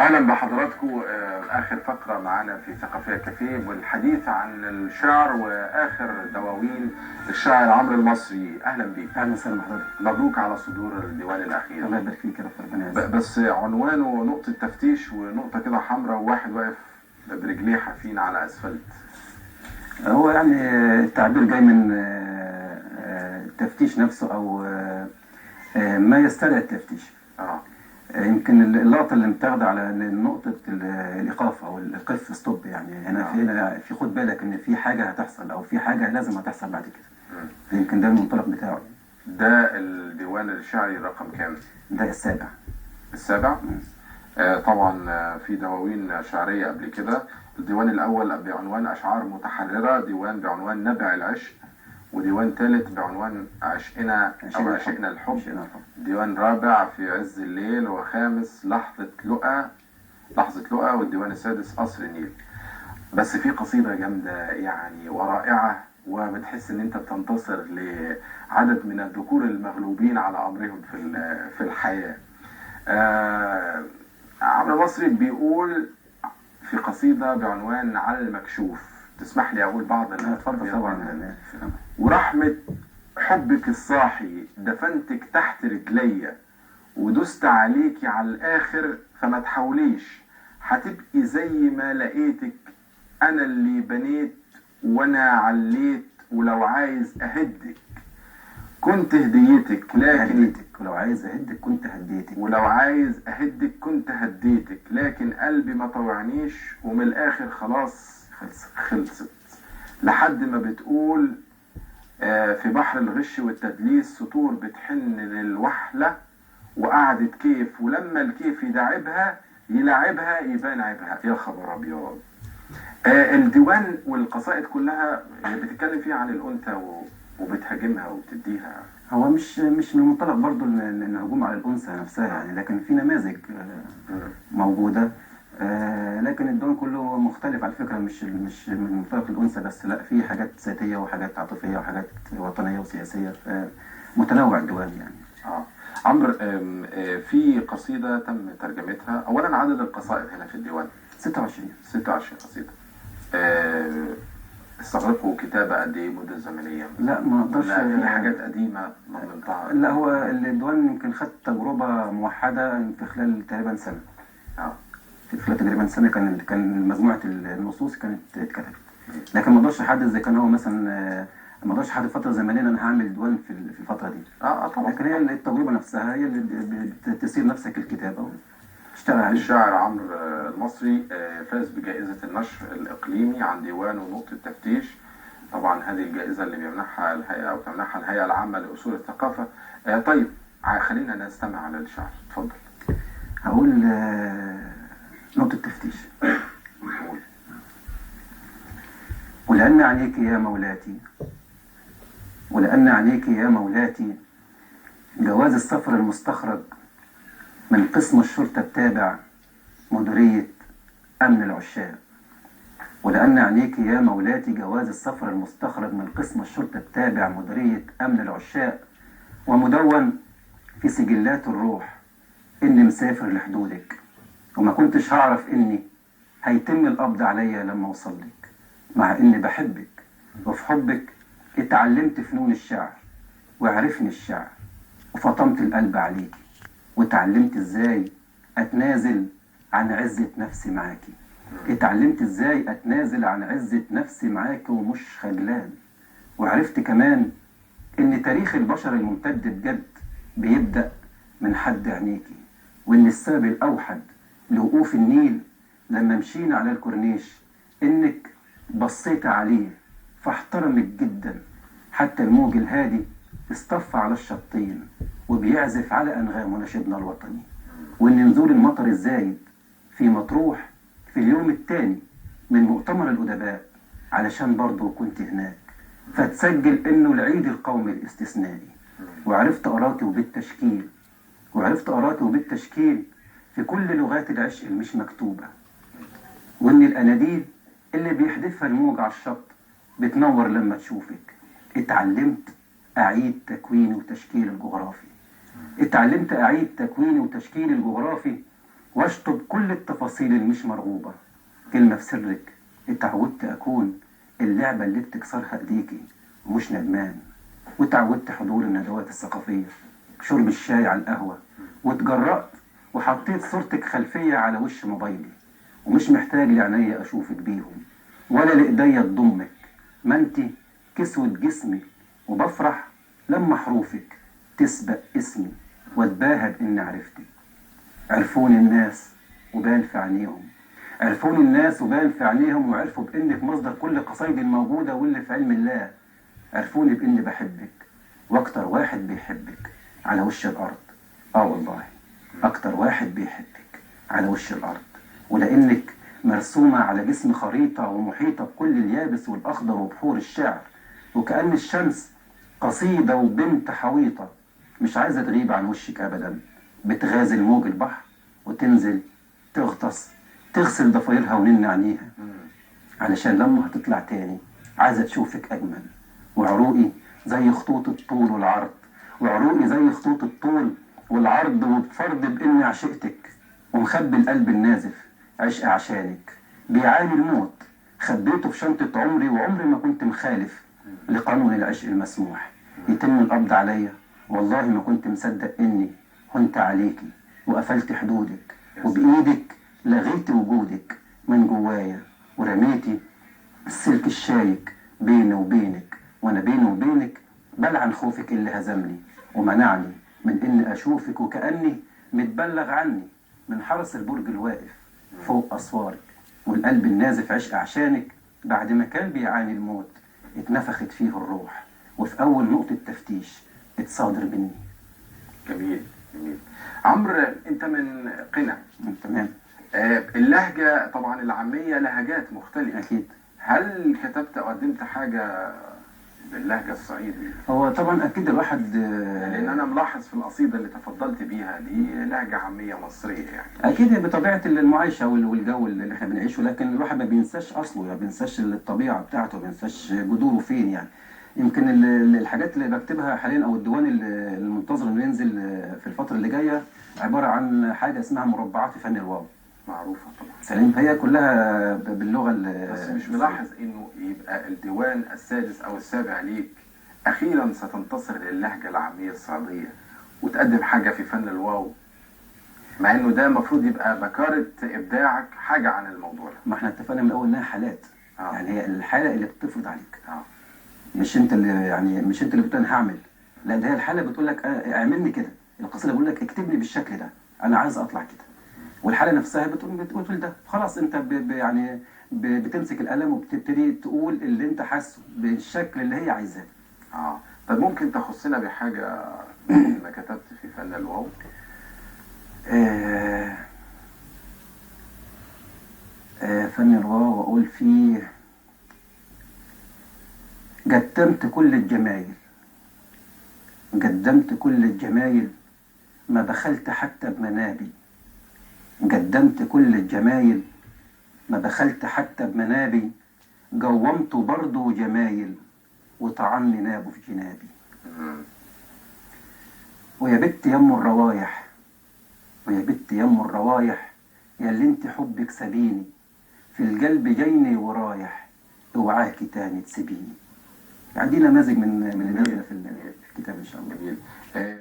اهلا بحضراتكم. اخر فقره معانا في ثقافيه كافيه والحديث عن الشعر واخر دواوين الشاعر عمرو المصري. اهلا بيك. اهلا وسهلا بحضرتك. مبروك على صدور الديوان الاخير. الله يبارك فيك يا رب. ربنا يعزك. بس عنوانه نقطه تفتيش ونقطه كده حمراء وواحد واقف برجليه حافين على اسفلت. هو يعني التعبير جاي من التفتيش نفسه او ما يستدعي التفتيش. يمكن اللقطه اللي متاخده على نقطه الايقاف او القف ستوب، يعني هنا في خد بالك ان في حاجه هتحصل او في حاجه لازم هتحصل بعد كده. يمكن ده المنطلق بتاعه. ده الديوان الشعري رقم كام؟ ده السابع. السابع؟ طبعا في دواوين شعريه قبل كده. الديوان الاول بعنوان اشعار متحرره، ديوان بعنوان نبع العشق، وديوان ثالث بعنوان عشقنا او عشقنا الحب، ديوان رابع في عز الليل، وخامس لحظة لقا، والديوان السادس قصر النيل. بس في قصيدة جامدة يعني ورائعة، وبتحس ان انت بتنتصر لعدد من الذكور المغلوبين على امرهم في الحياة. عمرو المصري بيقول في قصيدة بعنوان على المكشوف، تسمح لي اقول بعض اتفضل طبعا. ورحمة حبك الصاحي دفنتك تحت رجليا، ودست عليكي على الاخر فما تحاوليش، هتبقي زي ما لقيتك، انا اللي بنيت وانا عليت، ولو عايز اهدك كنت هديتك، لكن ولو عايز اهدك كنت هديتك، ولو عايز اهدك كنت هديتك، لكن قلبي ما طوعنيش، ومن الاخر خلاص خلصت. لحد ما بتقول في بحر الغش والتدليس سطور بتحن للوحلة، وقعدت كيف، ولما الكيف يلعبها يبان عيبها. يا خبر ابيض. الديوان والقصائد كلها بتتكلم فيها عن الانثى وبتهاجمها وبتديها. هو مش من المنطلق برضو ان هجوم على الانثى نفسها يعني، لكن في نماذج موجوده. لكن الديوان كله مختلف على فكره، مش من منطلق الانثى بس، لا، في حاجات ذاتيه وحاجات عاطفيه وحاجات وطنيه وسياسيه، متنوع الديوان يعني. عمرو، في قصيده تم ترجمتها. اولا عدد القصائد هنا في الديوان 26 قصيده. استغرقوا كتابه قد ايه مده زمنيه؟ لا ما اقدرش. في حاجات قديمه ضمنتها؟ لا، هو الديوان يمكن خد تجربه موحده في خلال تقريبا سنه. في خلال تقريبا سنه كان مجموعه النصوص كانت اتكتبت، لكن ما اقدرش احدد اذا كان هو مثلا ما اقدرش احدد فتره زمنيه انا هعمل ديوان في الفتره دي. طبعا. لكن هي التجربه نفسها هي اللي بتسير نفسك الكتابه وتشتغل عليها. الشاعر عمرو المصري فاز بجائزه النشر الاقليمي عن ديوانه نقطه تفتيش. طبعا هذه الجائزه اللي بيمنحها الهيئه او تمنحها الهيئه العامه لاصول الثقافه. طيب خلينا نستمع على الشعر. اتفضل. هقول نقطة تفتيش. ولأن عليك يا مولاتي، ولأن عليك يا مولاتي جواز السفر المستخرج من قسم الشرطة التابع مديرية أمن العشاق. ولأن عليك يا مولاتي جواز السفر المستخرج من قسم الشرطة التابع مديرية أمن العشاق، ومدون في سجلات الروح إني مسافر لحدودك، وما كنتش هعرف إني هيتم القبض عليا لما أوصلك، مع إني بحبك، وفي حبك اتعلمت فنون الشعر وعرفني الشعر، وفطمت القلب عليكي، واتعلمت إزاي أتنازل عن عزة نفسي معاكي. اتعلمت إزاي أتنازل عن عزة نفسي معاكي ومش خجلان. وعرفت كمان إن تاريخ البشر الممتد بجد بيبدأ من حد عينيكي، وإن السبب الأوحد لوقوف النيل لما مشينا على الكورنيش إنك بصيت عليه فاحترمك جدا، حتى الموج الهادي اصطف على الشطين وبيعزف على أنغام ونشيدنا الوطني. وإن نزول المطر الزايد في مطروح في اليوم الثاني من مؤتمر الأدباء علشان برضه كنت هناك، فتسجل إنه العيد القومي الاستثنائي. وعرفت أراكي وبالتشكيل، في كل لغات العشق المش مكتوبة، وإن الأناديل اللي بيحدفها الموج على الشط بتنور لما تشوفك. اتعلمت أعيد تكويني وتشكيل الجغرافي، واشطب كل التفاصيل اللي مش مرغوبة. كلمة في سرك، اتعودت أكون اللعبة اللي بتكسرها إيديكي ومش ندمان. واتعودت حضور الندوات الثقافية، شرب الشاي على القهوة، واتجرأت وحطيت صورتك خلفية على وش موبايلي، ومش محتاج لعينيا أشوفك بيهم ولا لإيديا تضمك. ما انتي كسوة جسمي، وبفرح لما حروفك تسبق اسمي واتباهى بإني عرفتك. عرفوني الناس وبان في عينيهم، عرفوني الناس وبان في عينيهم، وعرفوا بإنك مصدر كل قصايدي الموجودة واللي في علم الله. عرفوني بإني بحبك، وأكتر واحد بيحبك على وش الأرض. والله أكتر واحد بيحبك على وش الأرض. ولأنك مرسومة على جسم خريطة ومحيطة بكل اليابس والأخضر وبحور الشعر، وكأن الشمس قصيدة وبنت حويطة مش عايزة تغيب عن وشك أبدا. بتغازل موج البحر وتنزل تغطس تغسل ضفايرها ونن عينيها، علشان لما هتطلع تاني عايزة تشوفك أجمل. وعروقي زي خطوط الطول والعرض، وعروقي زي خطوط الطول والعرض، وبفرض بإني عشقتك ومخبي القلب النازف عشق عشانك. بيعاني الموت خبيته في شنطة عمري، وعمري ما كنت مخالف لقانون العشق المسموح. يتم القبض عليا والله ما كنت مصدق إني هنت عليكي وقفلت حدودك، وبإيدك لغيت وجودك من جوايا، ورميتي السلك الشايك بيني وبينك، وانا بيني وبينك بلعن خوفك اللي هزمني ومنعني من اني اشوفك، وكأني متبلغ عني من حرس البرج الواقف فوق اسوارك. والقلب النازف عشق عشانك بعد ما كان بيعاني الموت اتنفخت فيه الروح، وفي اول نقطة تفتيش اتصادر مني. جميل جميل. عمرو، انت من قنا. تمام. اللهجة طبعا العامية لهجات مختلفة. اكيد. هل كتبت او قدمت حاجة باللهجة الصعيدي؟ هو طبعا اكيد الواحد لان انا ملاحظ في القصيدة اللي تفضلت بيها دي لهجة عامية مصرية يعني. اكيد بطبيعه المعيشه والجو اللي احنا بنعيشه، لكن الواحد ما بينساش اصله، ما بينساش الطبيعه بتاعته، ما بينساش جذوره فين يعني. يمكن الحاجات اللي بكتبها حاليا او الديوان المنتظر انه ينزل في الفتره اللي جايه عباره عن حاجه اسمها مربعات في فن الواو. معروفة طبعا. سليم. هي كلها باللغه بس مش ملاحظ انه يبقى الديوان السادس او السابع ليك اخيرا ستنتصر للهجة العامية الصعيدية وتقدم حاجة في فن الواو، مع انه ده المفروض يبقى بكارة ابداعك حاجة عن الموضوع ده. ما احنا اتفقنا من الاول انها حالات. يعني هي الحاله اللي بتفرض عليك. مش انت اللي بتقول انا هعمل، لا ده هي الحاله بتقول لك اعملني كده. القصيده بقول لك اكتبني بالشكل ده، انا عايز اطلع كده. والحاله نفسها بتقول ده خلاص. انت بتمسك القلم وبتبتدي تقول اللي انت حاسه بالشكل اللي هي عايزاه. طب ممكن تخصنا بحاجه ما كتبت في فن الواو؟ فن الواو واقول فيه قدمت كل الجمايل، قدمت كل الجمايل ما بخلت حتى بمنابي. قدمت كل الجمايل ما بخلت حتى بمنابي. قومت برضو جمايل وطعني نابه في جنابي. ويا بت يم الروايح، ويا بت يم الروايح، يا اللي انت حبك سبيني في القلب جايني ورايح، اوعاكي تاني تسيبيني. يعني دي نماذج من اللي نازله في الكتاب ان شاء الله. جميل.